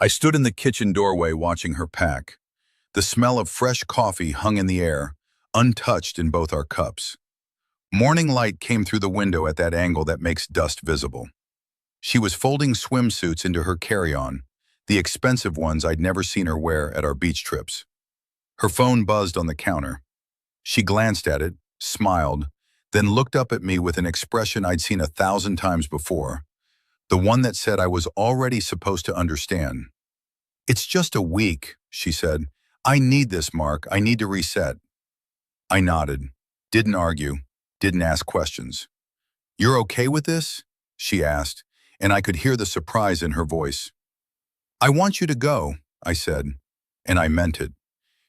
I stood in the kitchen doorway watching her pack. The smell of fresh coffee hung in the air, untouched in both our cups. Morning light came through the window at that angle that makes dust visible. She was folding swimsuits into her carry-on, the expensive ones I'd never seen her wear at our beach trips. Her phone buzzed on the counter. She glanced at it, smiled, then looked up at me with an expression I'd seen 1,000 times before, the one that said I was already supposed to understand. "It's just a week," she said. "I need this, Mark. I need to reset." I nodded, didn't argue, didn't ask questions. "You're okay with this?" she asked, and I could hear the surprise in her voice. "I want you to go," I said, and I meant it.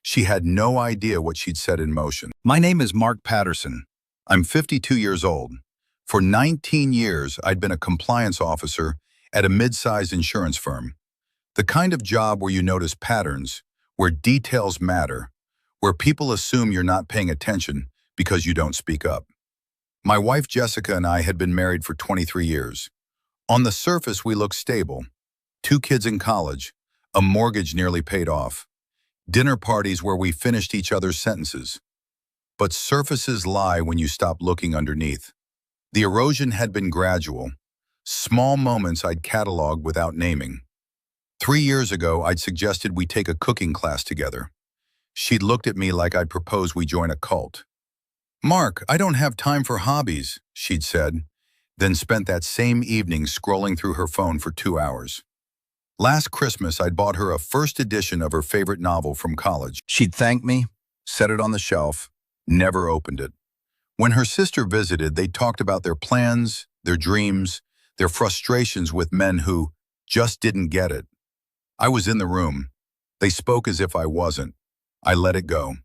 She had no idea what she'd set in motion. My name is Mark Patterson. I'm 52 years old. For 19 years, I'd been a compliance officer at a mid-sized insurance firm. The kind of job where you notice patterns, where details matter, where people assume you're not paying attention because you don't speak up. My wife Jessica and I had been married for 23 years. On the surface, we looked stable. 2 kids in college, a mortgage nearly paid off, dinner parties where we finished each other's sentences. But surfaces lie when you stop looking underneath. The erosion had been gradual. Small moments I'd cataloged without naming. 3 years ago, I'd suggested we take a cooking class together. She'd looked at me like I'd proposed we join a cult. "Mark, I don't have time for hobbies," she'd said, then spent that same evening scrolling through her phone for 2 hours. Last Christmas, I'd bought her a first edition of her favorite novel from college. She'd thank me, set it on the shelf, never opened it. When her sister visited, they talked about their plans, their dreams, their frustrations with men who just didn't get it. I was in the room. They spoke as if I wasn't. I let it go.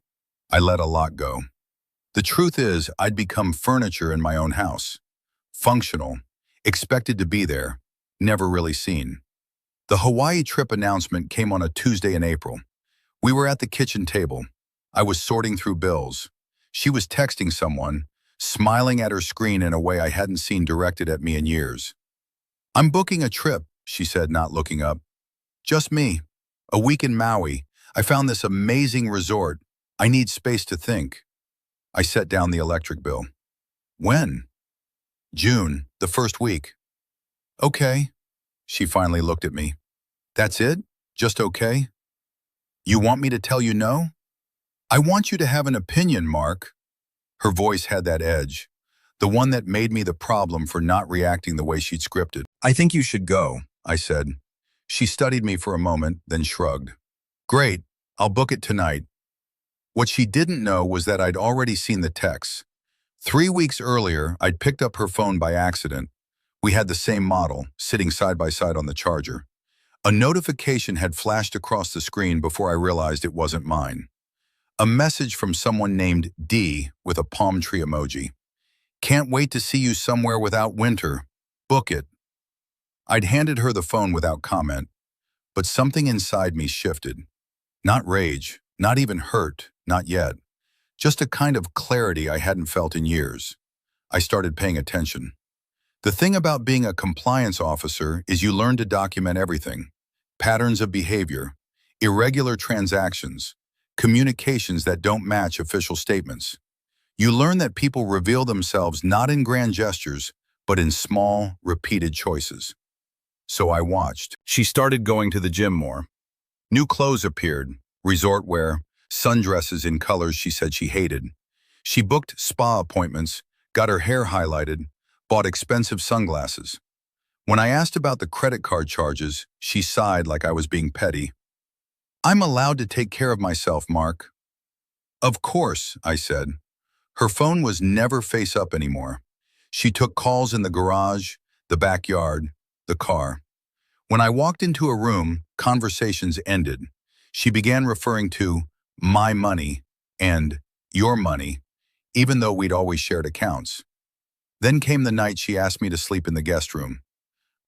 I let a lot go. The truth is, I'd become furniture in my own house. Functional, expected to be there, never really seen. The Hawaii trip announcement came on a Tuesday in April. We were at the kitchen table. I was sorting through bills. She was texting someone, smiling at her screen in a way I hadn't seen directed at me in years. "I'm booking a trip," she said, not looking up. "Just me. A week in Maui. I found this amazing resort. I need space to think." I set down the electric bill. "When?" "June, the first week." "Okay." She finally looked at me. "That's it? Just okay? You want me to tell you no?" "I want you to have an opinion, Mark." Her voice had that edge, the one that made me the problem for not reacting the way she'd scripted. "I think you should go," I said. She studied me for a moment, then shrugged. "Great, I'll book it tonight." What she didn't know was that I'd already seen the texts. 3 weeks earlier, I'd picked up her phone by accident. We had the same model, sitting side by side on the charger. A notification had flashed across the screen before I realized it wasn't mine. A message from someone named D with a palm tree emoji. "Can't wait to see you somewhere without winter. Book it." I'd handed her the phone without comment, but something inside me shifted. Not rage, not even hurt, not yet. Just a kind of clarity I hadn't felt in years. I started paying attention. The thing about being a compliance officer is you learn to document everything. Patterns of behavior, irregular transactions, communications that don't match official statements. You learn that people reveal themselves not in grand gestures, but in small, repeated choices. So I watched. She started going to the gym more. New clothes appeared, resort wear, sundresses in colors she said she hated. She booked spa appointments, got her hair highlighted, bought expensive sunglasses. When I asked about the credit card charges, she sighed like I was being petty. "I'm allowed to take care of myself, Mark." "Of course," I said. Her phone was never face up anymore. She took calls in the garage, the backyard, the car. When I walked into a room, conversations ended. She began referring to my money and your money, even though we'd always shared accounts. Then came the night she asked me to sleep in the guest room.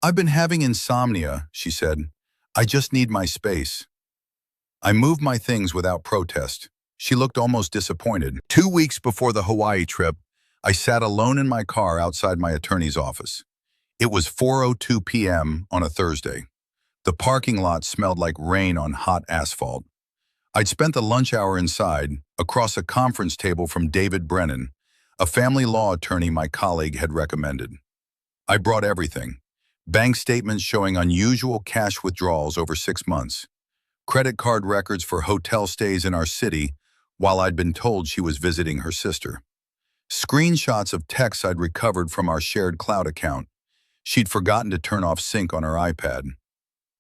"I've been having insomnia," she said. "I just need my space." I moved my things without protest. She looked almost disappointed. 2 weeks before the Hawaii trip, I sat alone in my car outside my attorney's office. It was 4:02 p.m. on a Thursday. The parking lot smelled like rain on hot asphalt. I'd spent the lunch hour inside, across a conference table from David Brennan, a family law attorney my colleague had recommended. I brought everything: bank statements showing unusual cash withdrawals over 6 months, credit card records for hotel stays in our city while I'd been told she was visiting her sister, screenshots of texts I'd recovered from our shared cloud account. She'd forgotten to turn off sync on her iPad.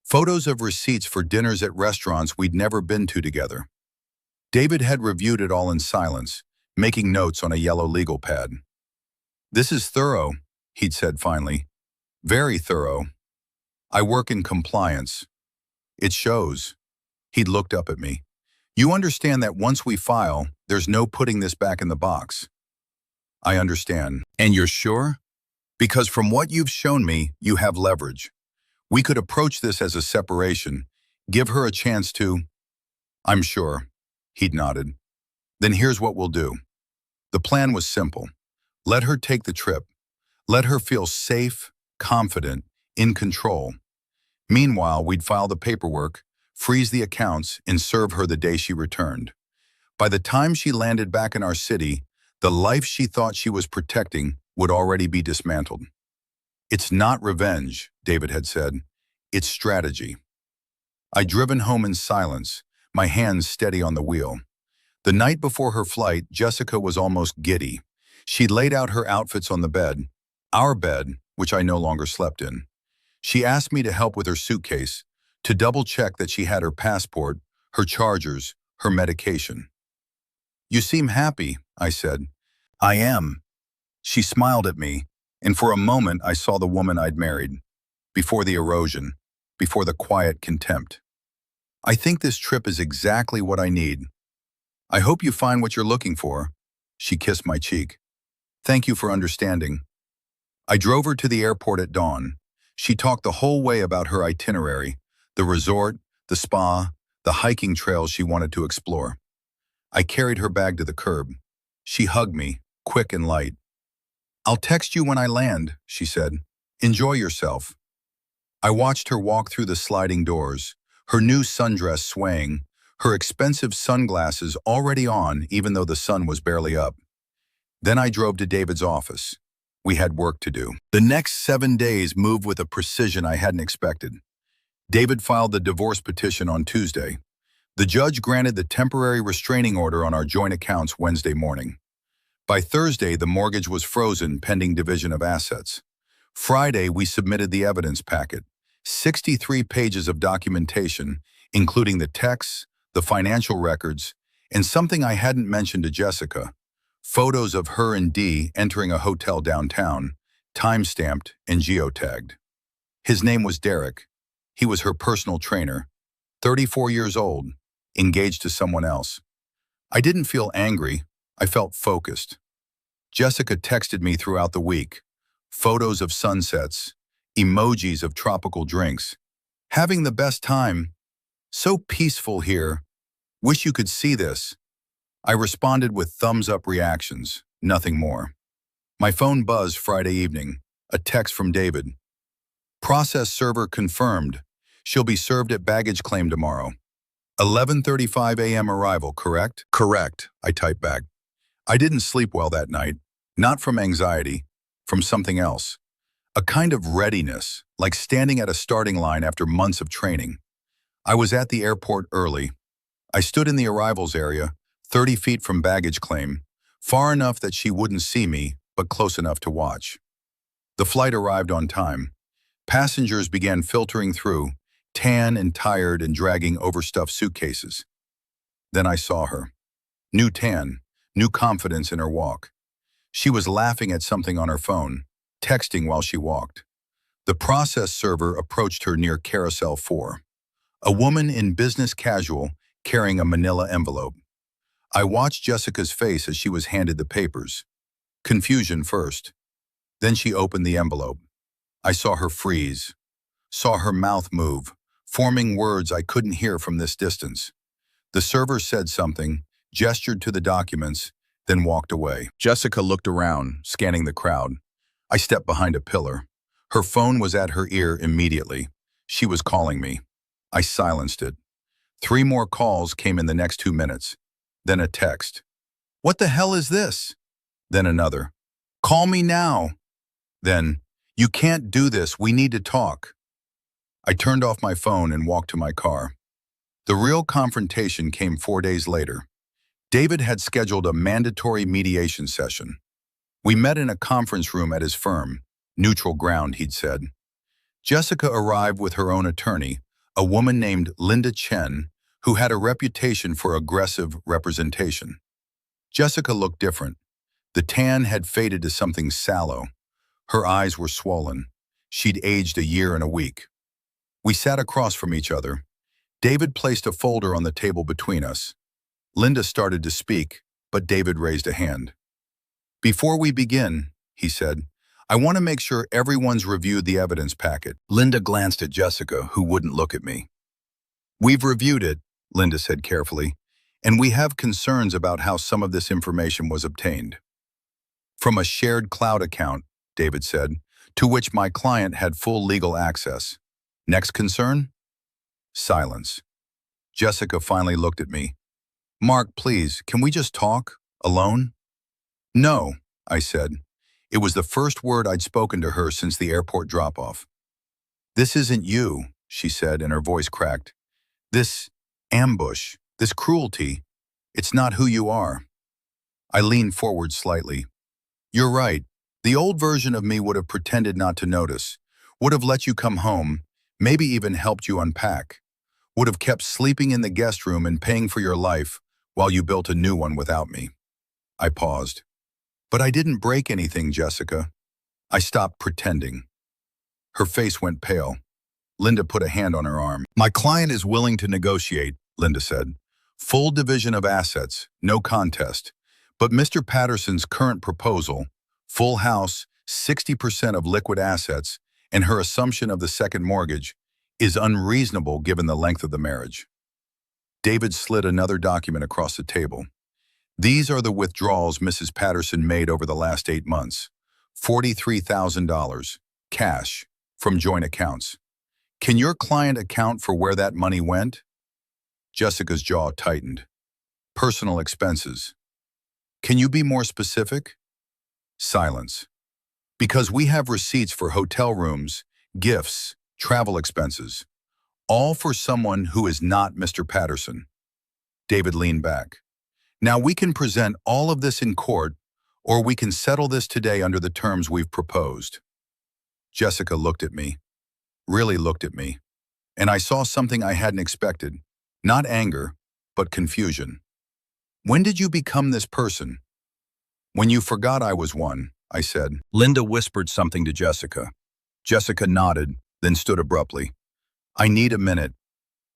Photos of receipts for dinners at restaurants we'd never been to together. David had reviewed it all in silence, making notes on a yellow legal pad. "This is thorough," he'd said finally. "Very thorough. I work in compliance. It shows." He'd looked up at me. "You understand that once we file, there's no putting this back in the box." "I understand." "And you're sure? Because from what you've shown me, you have leverage. We could approach this as a separation, give her a chance to—" "I'm sure." He'd nodded. "Then here's what we'll do." The plan was simple. Let her take the trip. Let her feel safe, confident, in control. Meanwhile, we'd file the paperwork, freeze the accounts, and serve her the day she returned. By the time she landed back in our city, the life she thought she was protecting would already be dismantled. "It's not revenge," David had said. "It's strategy." I'd driven home in silence, my hands steady on the wheel. The night before her flight, Jessica was almost giddy. She'd laid out her outfits on the bed, our bed, which I no longer slept in. She asked me to help with her suitcase, to double-check that she had her passport, her chargers, her medication. "You seem happy," I said. "I am." She smiled at me, and for a moment I saw the woman I'd married, before the erosion, before the quiet contempt. "I think this trip is exactly what I need. I hope you find what you're looking for." She kissed my cheek. "Thank you for understanding." I drove her to the airport at dawn. She talked the whole way about her itinerary, the resort, the spa, the hiking trails she wanted to explore. I carried her bag to the curb. She hugged me, quick and light. "I'll text you when I land," she said. "Enjoy yourself." I watched her walk through the sliding doors, her new sundress swaying, her expensive sunglasses already on even though the sun was barely up. Then I drove to David's office. We had work to do. The next 7 days moved with a precision I hadn't expected. David filed the divorce petition on Tuesday. The judge granted the temporary restraining order on our joint accounts Wednesday morning. By Thursday, the mortgage was frozen pending division of assets. Friday, we submitted the evidence packet, 63 pages of documentation, including the texts, the financial records, and something I hadn't mentioned to Jessica, photos of her and Dee entering a hotel downtown, time-stamped and geotagged. His name was Derek. He was her personal trainer, 34 years old, engaged to someone else. I didn't feel angry. I felt focused. Jessica texted me throughout the week, photos of sunsets, emojis of tropical drinks. "Having the best time. So peaceful here. Wish you could see this." I responded with thumbs-up reactions, nothing more. My phone buzzed Friday evening, a text from David. "Process server confirmed. She'll be served at baggage claim tomorrow. 11:35 a.m. arrival, correct?" "Correct," I typed back. I didn't sleep well that night, not from anxiety, from something else. A kind of readiness, like standing at a starting line after months of training. I was at the airport early. I stood in the arrivals area, 30 feet from baggage claim, far enough that she wouldn't see me, but close enough to watch. The flight arrived on time. Passengers began filtering through, tan and tired and dragging overstuffed suitcases. Then I saw her. New tan, new confidence in her walk. She was laughing at something on her phone, texting while she walked. The process server approached her near Carousel 4. A woman in business casual carrying a manila envelope. I watched Jessica's face as she was handed the papers. Confusion first. Then she opened the envelope. I saw her freeze, saw her mouth move, forming words I couldn't hear from this distance. The server said something, gestured to the documents, then walked away. Jessica looked around, scanning the crowd. I stepped behind a pillar. Her phone was at her ear immediately. She was calling me. I silenced it. 3 more calls came in the next 2 minutes. Then a text. "What the hell is this?" Then another. "Call me now." Then, "You can't do this, we need to talk." I turned off my phone and walked to my car. The real confrontation came 4 days later. David had scheduled a mandatory mediation session. We met in a conference room at his firm. Neutral ground, he'd said. Jessica arrived with her own attorney, a woman named Linda Chen, who had a reputation for aggressive representation. Jessica looked different. The tan had faded to something sallow. Her eyes were swollen. She'd aged a year and a week. We sat across from each other. David placed a folder on the table between us. Linda started to speak, but David raised a hand. "Before we begin," he said, "I want to make sure everyone's reviewed the evidence packet." Linda glanced at Jessica, who wouldn't look at me. "We've reviewed it," Linda said carefully, "and we have concerns about how some of this information was obtained." "From a shared cloud account," David said, "to which my client had full legal access. Next concern?" Silence. Jessica finally looked at me. "Mark, please, can we just talk? Alone?" "No," I said. It was the first word I'd spoken to her since the airport drop-off. "This isn't you," she said, and her voice cracked. "This ambush, this cruelty, it's not who you are." I leaned forward slightly. "You're right. The old version of me would have pretended not to notice, would have let you come home, maybe even helped you unpack, would have kept sleeping in the guest room and paying for your life while you built a new one without me." I paused. "But I didn't break anything, Jessica. I stopped pretending." Her face went pale. Linda put a hand on her arm. "My client is willing to negotiate," Linda said. "Full division of assets, no contest. But Mr. Patterson's current proposal, full house, 60% of liquid assets, and her assumption of the second mortgage, is unreasonable given the length of the marriage." David slid another document across the table. "These are the withdrawals Mrs. Patterson made over the last 8 months. $43,000, cash, from joint accounts. Can your client account for where that money went?" Jessica's jaw tightened. "Personal expenses." "Can you be more specific?" Silence. "Because we have receipts for hotel rooms, gifts, travel expenses, all for someone who is not Mr. Patterson." David leaned back. "Now we can present all of this in court, or we can settle this today under the terms we've proposed." Jessica looked at me, really looked at me, and I saw something I hadn't expected. Not anger, but confusion. "When did you become this person?" "When you forgot I was one," I said. Linda whispered something to Jessica. Jessica nodded, then stood abruptly. "I need a minute."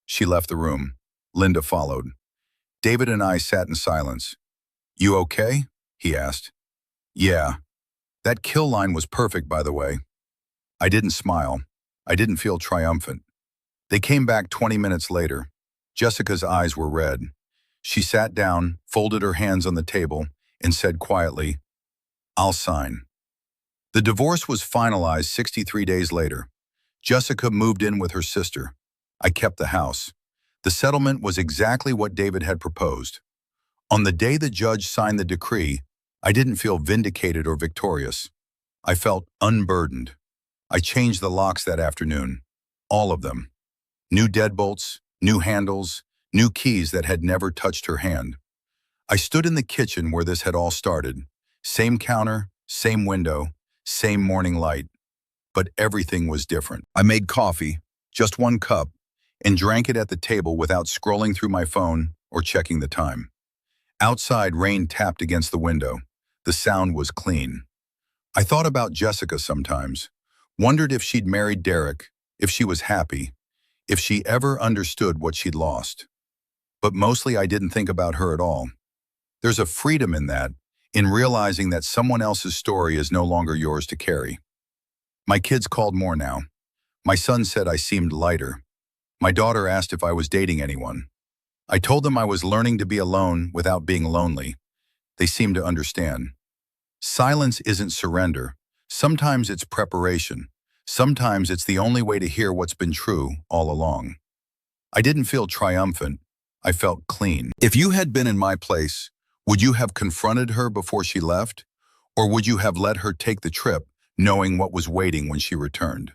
She left the room. Linda followed. David and I sat in silence. "You okay?" he asked. "Yeah." That kill line was perfect, by the way. I didn't smile. I didn't feel triumphant. They came back 20 minutes later. Jessica's eyes were red. She sat down, folded her hands on the table, and said quietly, "I'll sign." The divorce was finalized 63 days later. Jessica moved in with her sister. I kept the house. The settlement was exactly what David had proposed. On the day the judge signed the decree, I didn't feel vindicated or victorious. I felt unburdened. I changed the locks that afternoon. All of them. New deadbolts, new handles, new keys that had never touched her hand. I stood in the kitchen where this had all started. Same counter, same window, same morning light. But everything was different. I made coffee, just 1 cup, and drank it at the table without scrolling through my phone or checking the time. Outside, rain tapped against the window. The sound was clean. I thought about Jessica sometimes, wondered if she'd married Derek, if she was happy, if she ever understood what she'd lost. But mostly I didn't think about her at all. There's a freedom in that, in realizing that someone else's story is no longer yours to carry. My kids called more now. My son said I seemed lighter. My daughter asked if I was dating anyone. I told them I was learning to be alone without being lonely. They seemed to understand. Silence isn't surrender. Sometimes it's preparation. Sometimes it's the only way to hear what's been true all along. I didn't feel triumphant. I felt clean. If you had been in my place, would you have confronted her before she left? Or would you have let her take the trip, knowing what was waiting when she returned?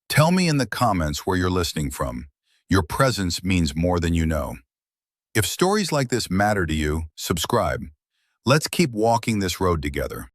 Tell me in the comments where you're listening from. Your presence means more than you know. If stories like this matter to you, subscribe. Let's keep walking this road together.